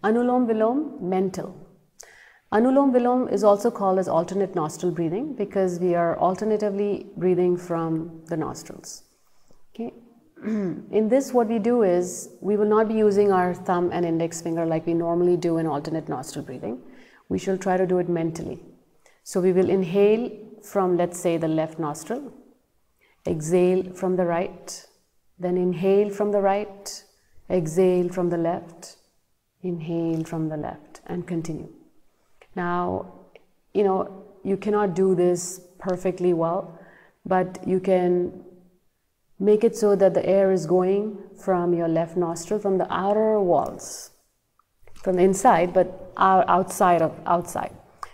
Anulom Vilom, mental. Anulom Vilom is also called as alternate nostril breathing because we are alternatively breathing from the nostrils. Okay. In this, what we do is we will not be using our thumb and index finger like we normally do in alternate nostril breathing. We shall try to do it mentally. So we will inhale from, let's say, the left nostril, exhale from the right, then inhale from the right, exhale from the left, inhale from the left, and continue. Now, you cannot do this perfectly well, but you can make it so that the air is going from your left nostril, from the outer walls, from the inside, but outside.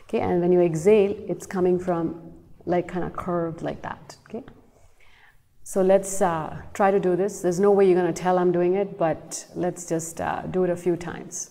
Okay, and when you exhale, it's coming from like kind of curved like that. Okay, so let's try to do this. There's no way you're going to tell I'm doing it, but let's just do it a few times.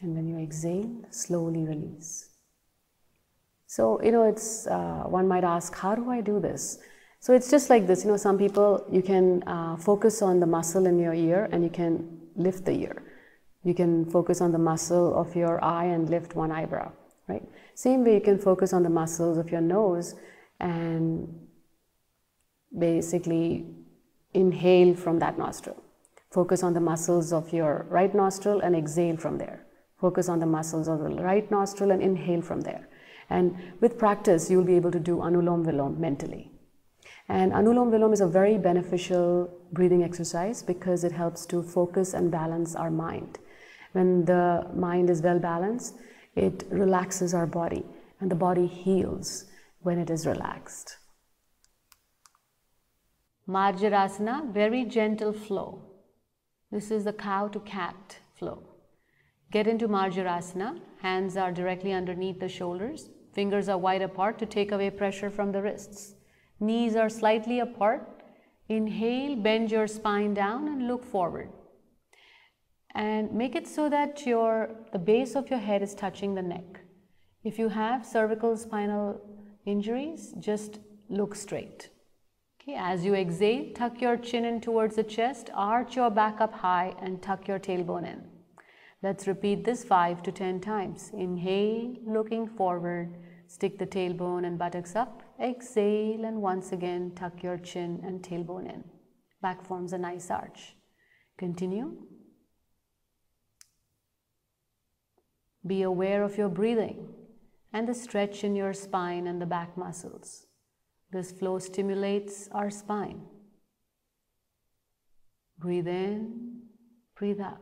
And when you exhale, slowly release. So, it's, one might ask, how do I do this? So it's just like this, some people, you can focus on the muscle in your ear and you can lift the ear. You can focus on the muscle of your eye and lift one eyebrow, right? Same way you can focus on the muscles of your nose and basically inhale from that nostril. Focus on the muscles of your right nostril and exhale from there. Focus on the muscles of the right nostril and inhale from there. And with practice, you'll be able to do Anulom Vilom mentally. And Anulom Vilom is a very beneficial breathing exercise because it helps to focus and balance our mind. When the mind is well balanced, it relaxes our body, and the body heals when it is relaxed. Marjarasana, very gentle flow. This is the cow to cat flow. Get into Marjarasana. Hands are directly underneath the shoulders. Fingers are wide apart to take away pressure from the wrists. Knees are slightly apart. Inhale, bend your spine down and look forward. And make it so that the base of your head is touching the neck. If you have cervical spinal injuries, just look straight. Okay, as you exhale, tuck your chin in towards the chest, arch your back up high and tuck your tailbone in. Let's repeat this 5 to 10 times. Inhale, looking forward, stick the tailbone and buttocks up. Exhale, and once again, tuck your chin and tailbone in. Back forms a nice arch. Continue. Be aware of your breathing and the stretch in your spine and the back muscles. This flow stimulates our spine. Breathe in, breathe out.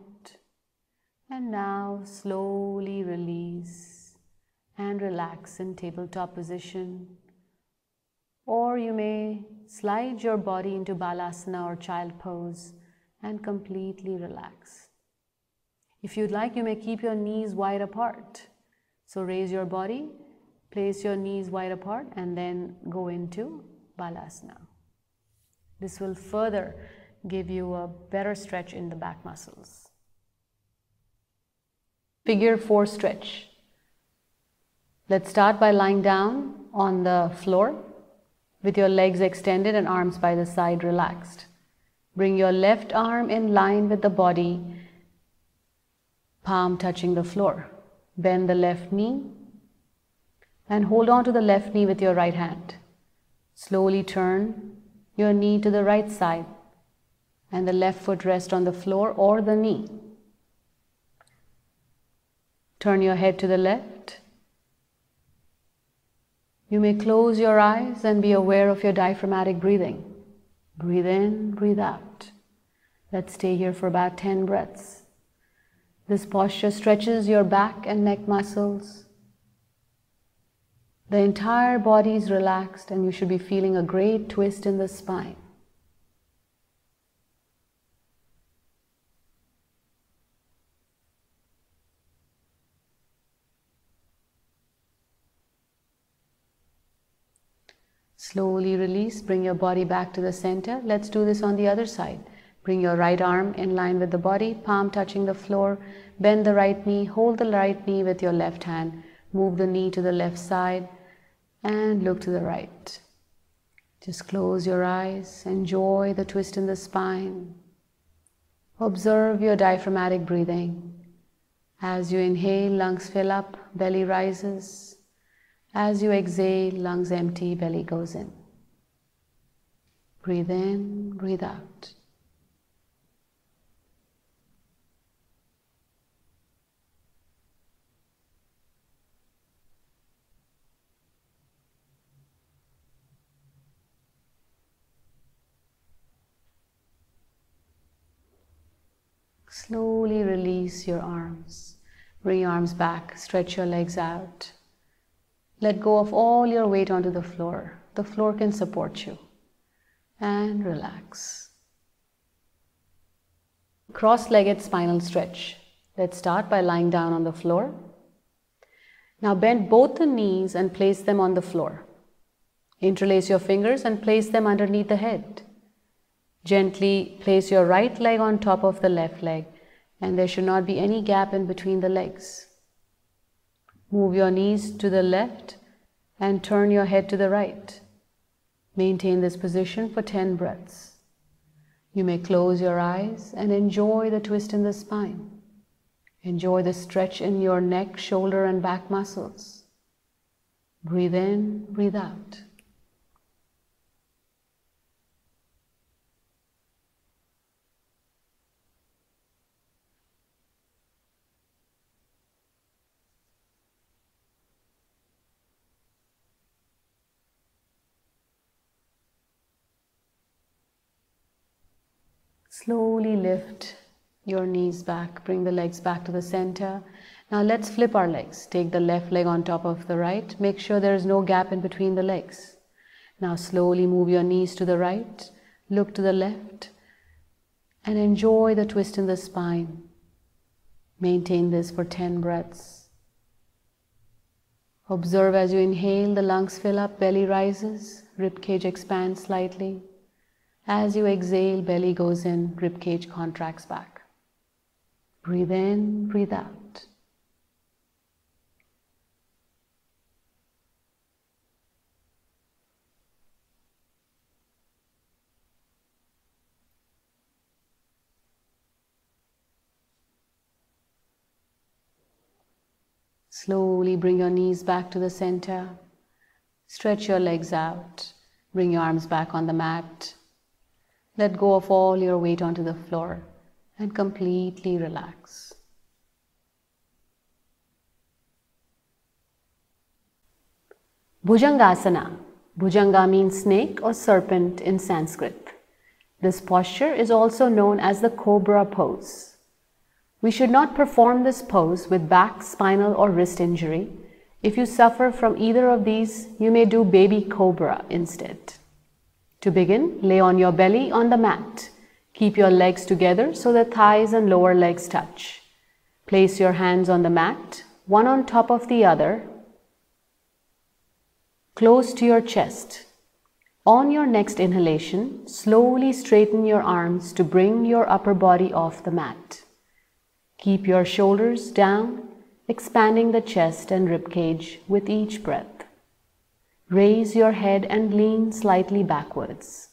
And now slowly release and relax in tabletop position. Or you may slide your body into Malasana or child pose and completely relax. If you'd like, you may keep your knees wide apart. So raise your body, place your knees wide apart, and then go into Malasana. This will further give you a better stretch in the back muscles. Figure 4 stretch. Let's start by lying down on the floor with your legs extended and arms by the side relaxed. Bring your left arm in line with the body, palm touching the floor. Bend the left knee and hold on to the left knee with your right hand. Slowly turn your knee to the right side and the left foot rest on the floor or the knee. Turn your head to the left. You may close your eyes and be aware of your diaphragmatic breathing. Breathe in, breathe out. Let's stay here for about 10 breaths. This posture stretches your back and neck muscles. The entire body is relaxed and you should be feeling a great twist in the spine. Slowly release, bring your body back to the center. Let's do this on the other side. Bring your right arm in line with the body, palm touching the floor. Bend the right knee, hold the right knee with your left hand. Move the knee to the left side and look to the right. Just close your eyes, enjoy the twist in the spine. Observe your diaphragmatic breathing. As you inhale, lungs fill up, belly rises. As you exhale, lungs empty, belly goes in. Breathe in, breathe out. Slowly release your arms. Bring your arms back, stretch your legs out. Let go of all your weight onto the floor. The floor can support you. And relax. Cross-legged spinal stretch. Let's start by lying down on the floor. Now bend both the knees and place them on the floor. Interlace your fingers and place them underneath the head. Gently place your right leg on top of the left leg, and there should not be any gap in between the legs. Move your knees to the left and turn your head to the right. Maintain this position for 10 breaths. You may close your eyes and enjoy the twist in the spine. Enjoy the stretch in your neck, shoulder, and back muscles. Breathe in, breathe out. Slowly lift your knees back, bring the legs back to the center. Now let's flip our legs. Take the left leg on top of the right. Make sure there is no gap in between the legs. Now slowly move your knees to the right, look to the left, and enjoy the twist in the spine. Maintain this for 10 breaths. Observe as you inhale, the lungs fill up, belly rises, ribcage expands slightly. As you exhale, belly goes in, ribcage contracts back. Breathe in, breathe out. Slowly bring your knees back to the center. Stretch your legs out. Bring your arms back on the mat. Let go of all your weight onto the floor and completely relax. Bhujangasana. Bhujanga means snake or serpent in Sanskrit. This posture is also known as the cobra pose. We should not perform this pose with back, spinal, or wrist injury. If you suffer from either of these, you may do baby cobra instead. To begin, lay on your belly on the mat. Keep your legs together so the thighs and lower legs touch. Place your hands on the mat, one on top of the other, close to your chest. On your next inhalation, slowly straighten your arms to bring your upper body off the mat. Keep your shoulders down, expanding the chest and ribcage with each breath. Raise your head and lean slightly backwards.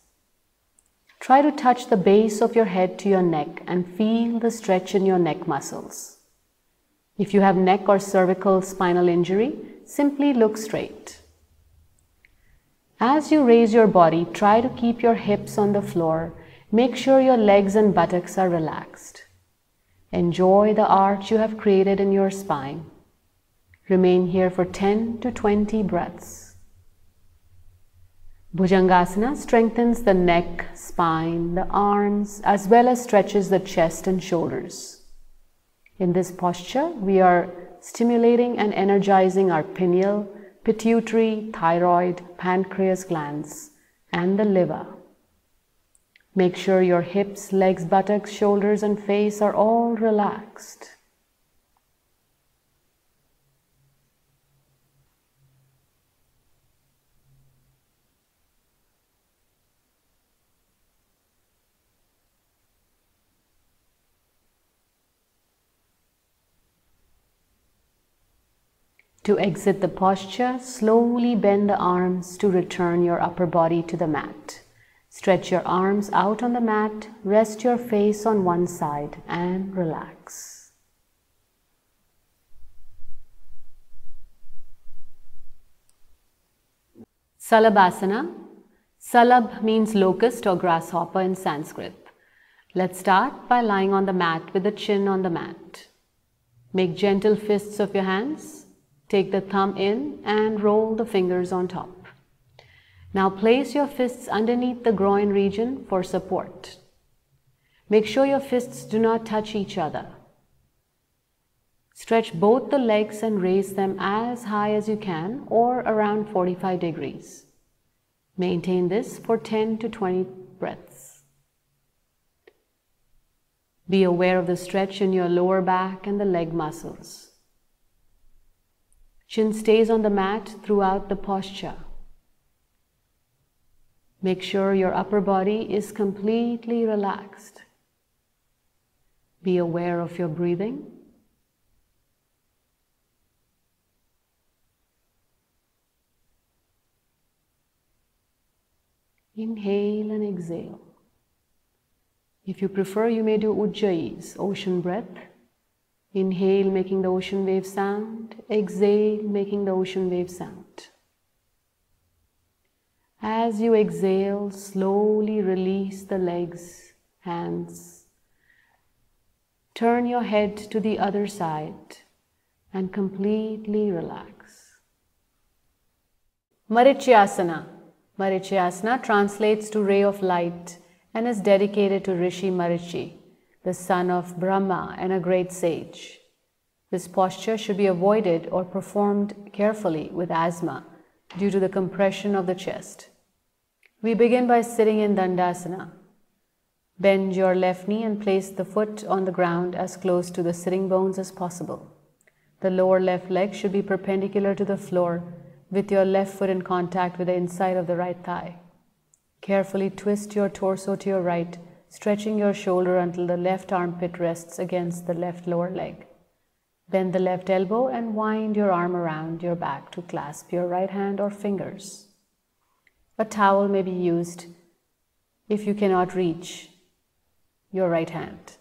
Try to touch the base of your head to your neck and feel the stretch in your neck muscles. If you have neck or cervical spinal injury, simply look straight. As you raise your body, try to keep your hips on the floor. Make sure your legs and buttocks are relaxed. Enjoy the arch you have created in your spine. Remain here for 10 to 20 breaths. Bhujangasana strengthens the neck, spine, the arms, as well as stretches the chest and shoulders. In this posture, we are stimulating and energizing our pineal, pituitary, thyroid, pancreas glands, and the liver. Make sure your hips, legs, buttocks, shoulders, and face are all relaxed. To exit the posture, slowly bend the arms to return your upper body to the mat. Stretch your arms out on the mat, rest your face on one side and relax. Salabasana. Salab means locust or grasshopper in Sanskrit. Let's start by lying on the mat with the chin on the mat. Make gentle fists of your hands. Take the thumb in and roll the fingers on top. Now place your fists underneath the groin region for support. Make sure your fists do not touch each other. Stretch both the legs and raise them as high as you can, or around 45 degrees. Maintain this for 10 to 20 breaths. Be aware of the stretch in your lower back and the leg muscles. Chin stays on the mat throughout the posture. Make sure your upper body is completely relaxed. Be aware of your breathing. Inhale and exhale. If you prefer, you may do ujjayis, ocean breath. Inhale, making the ocean wave sound. Exhale, making the ocean wave sound. As you exhale, slowly release the legs, hands. Turn your head to the other side and completely relax. Marichyasana. Marichyasana translates to ray of light and is dedicated to Rishi Marichi, the son of Brahma and a great sage. This posture should be avoided or performed carefully with asthma due to the compression of the chest. We begin by sitting in Dandasana. Bend your left knee and place the foot on the ground as close to the sitting bones as possible. The lower left leg should be perpendicular to the floor with your left foot in contact with the inside of the right thigh. Carefully twist your torso to your right, stretching your shoulder until the left armpit rests against the left lower leg. Bend the left elbow and wind your arm around your back to clasp your right hand or fingers. A towel may be used if you cannot reach your right hand.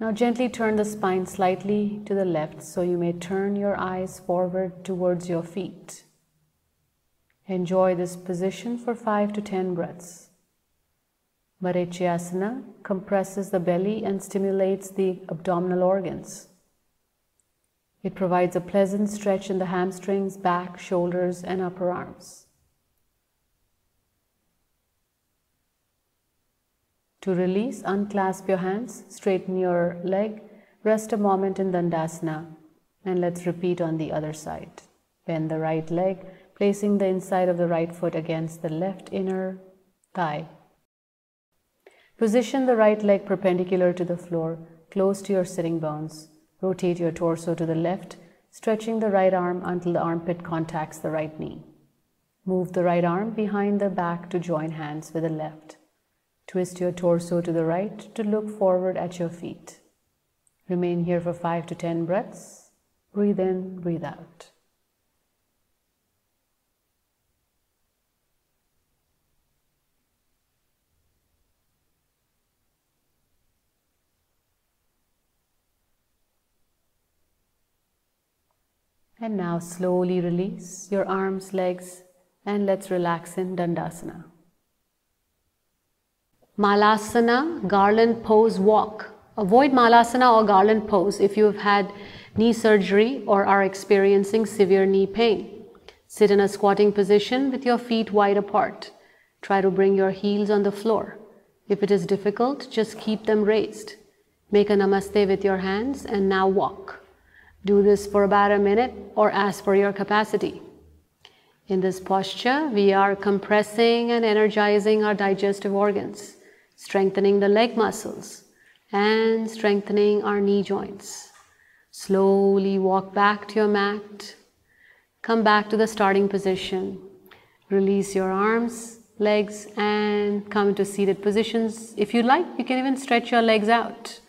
Now gently turn the spine slightly to the left so you may turn your eyes forward towards your feet. Enjoy this position for 5 to 10 breaths. Marichyasana compresses the belly and stimulates the abdominal organs. It provides a pleasant stretch in the hamstrings, back, shoulders, and upper arms. To release, unclasp your hands, straighten your leg, rest a moment in Dandasana, and let's repeat on the other side. Bend the right leg, placing the inside of the right foot against the left inner thigh. Position the right leg perpendicular to the floor, close to your sitting bones. Rotate your torso to the left, stretching the right arm until the armpit contacts the right knee. Move the right arm behind the back to join hands with the left. Twist your torso to the right to look forward at your feet. Remain here for 5 to 10 breaths. Breathe in, breathe out. And now slowly release your arms, legs, and let's relax in Dandasana. Malasana, garland pose walk. Avoid Malasana or garland pose if you have had knee surgery or are experiencing severe knee pain. Sit in a squatting position with your feet wide apart. Try to bring your heels on the floor. If it is difficult, just keep them raised. Make a namaste with your hands and now walk. Do this for about a minute or as per your capacity. In this posture, we are compressing and energizing our digestive organs, strengthening the leg muscles, and strengthening our knee joints. Slowly walk back to your mat. Come back to the starting position. Release your arms, legs, and come into seated positions. If you like, you can even stretch your legs out.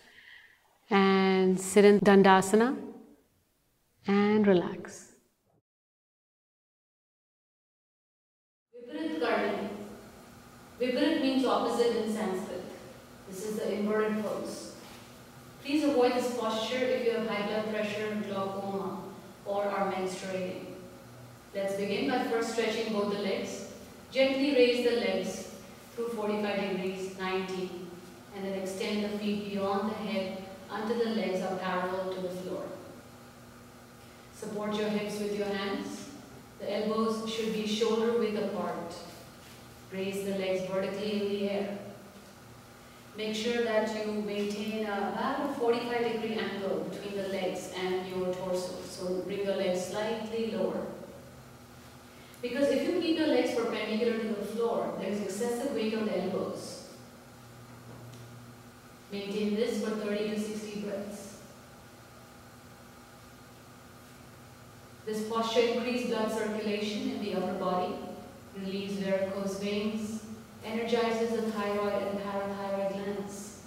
And sit in Dandasana. and relax. Viparit Karni. Viparit means opposite in Sanskrit. This is the inverted pose. Please avoid this posture if you have high blood pressure, glaucoma, or are menstruating. Let's begin by first stretching both the legs. Gently raise the legs through 45 degrees, 90, and then extend the feet beyond the head until the legs are parallel to the floor. Support your hips with your hands. The elbows should be shoulder width apart. Raise the legs vertically in the air. Make sure that you maintain about a 45-degree angle between the legs and your torso. So bring your legs slightly lower. Because if you keep your legs perpendicular to the floor, there is excessive weight on the elbows. Maintain this for 30 to 60 breaths. This posture increases blood circulation in the upper body, relieves varicose veins, energizes the thyroid and parathyroid glands,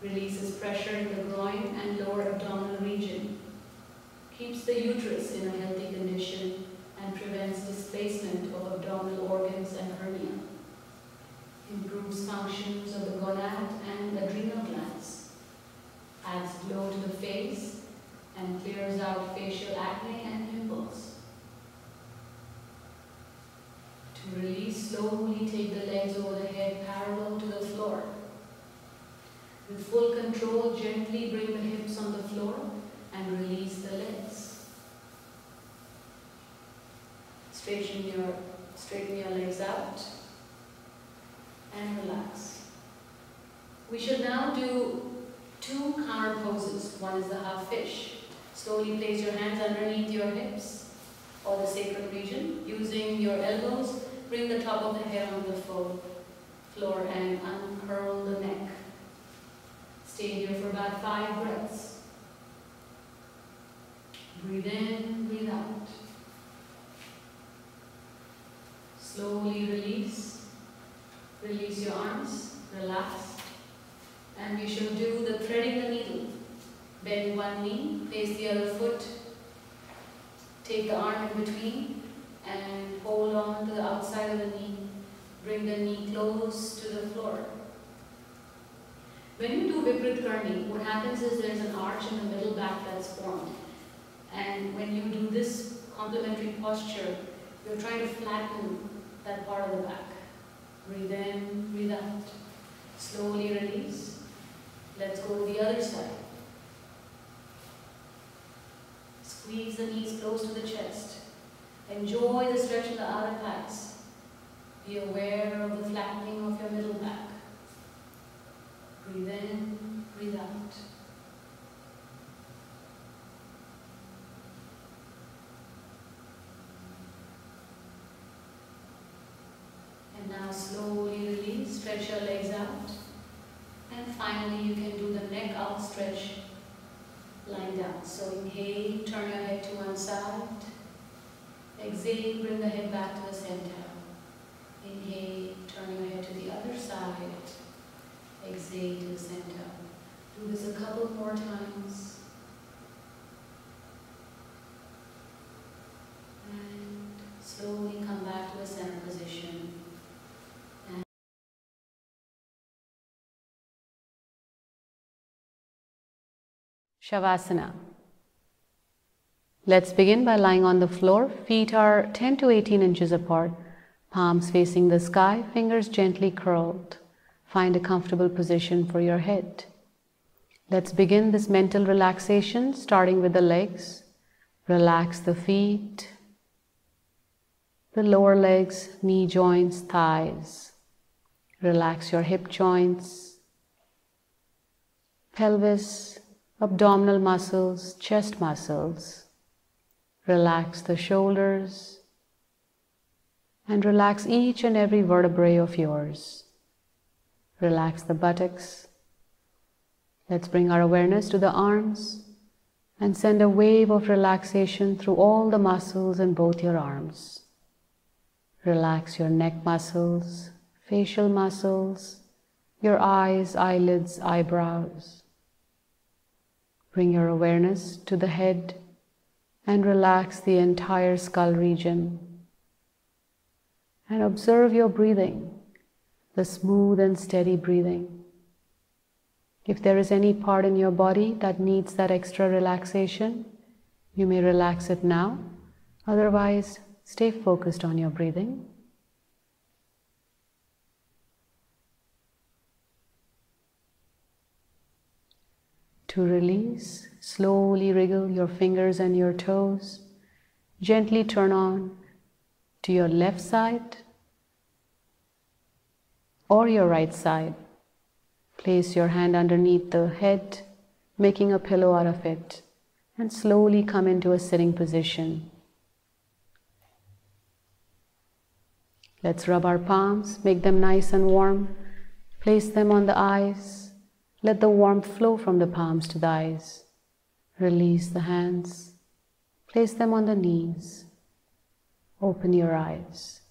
releases pressure in the groin and lower abdominal region, keeps the uterus in a healthy condition, and prevents displacement of abdominal organs and hernia, improves functions of the gonad and adrenal glands, adds glow to the face, and clears out facial acne and pimples. To release, slowly take the legs over the head parallel to the floor. With full control, gently bring the hips on the floor and release the legs. Straighten your legs out and relax. We should now do two counter poses. One is the half fish. Slowly place your hands underneath your hips or the sacral region. Using your elbows, bring the top of the head onto the floor and uncurl the neck. Stay here for about 5 breaths. Breathe in, breathe out. Slowly release. Release your arms, relax. And we shall do the threading the needle. Bend one knee, place the other foot. Take the arm in between and hold on to the outside of the knee. Bring the knee close to the floor. When you do Viparit Karni, what happens is there's an arch in the middle back that's formed. And when you do this complementary posture, you're trying to flatten that part of the back. Breathe in, breathe out. Slowly release. Let's go to the other side. Squeeze the knees close to the chest. Enjoy the stretch in the outer thighs. Be aware of the flattening of your middle back. Breathe in, breathe out. And now slowly release, stretch your legs out. And finally you can do the neck out stretch lying down. So inhale, turn your head to one side. Exhale, bring the head back to the center. Inhale, turn your head to the other side. Exhale to the center. Do this a couple more times. And slowly come back to the center position. Shavasana. Let's begin by lying on the floor. Feet are 10 to 18 inches apart. Palms facing the sky, fingers gently curled. Find a comfortable position for your head. Let's begin this mental relaxation, starting with the legs. Relax the feet, the lower legs, knee joints, thighs. Relax your hip joints, pelvis, abdominal muscles, chest muscles. Relax the shoulders and relax each and every vertebrae of yours. Relax the buttocks. Let's bring our awareness to the arms and send a wave of relaxation through all the muscles in both your arms. Relax your neck muscles, facial muscles, your eyes, eyelids, eyebrows. Bring your awareness to the head and relax the entire skull region. And observe your breathing, the smooth and steady breathing. If there is any part in your body that needs that extra relaxation, you may relax it now. Otherwise, stay focused on your breathing. To release, slowly wriggle your fingers and your toes. Gently turn on to your left side or your right side. Place your hand underneath the head, making a pillow out of it, and slowly come into a sitting position. Let's rub our palms, make them nice and warm. Place them on the eyes. Let the warmth flow from the palms to the eyes. Release the hands. Place them on the knees. Open your eyes.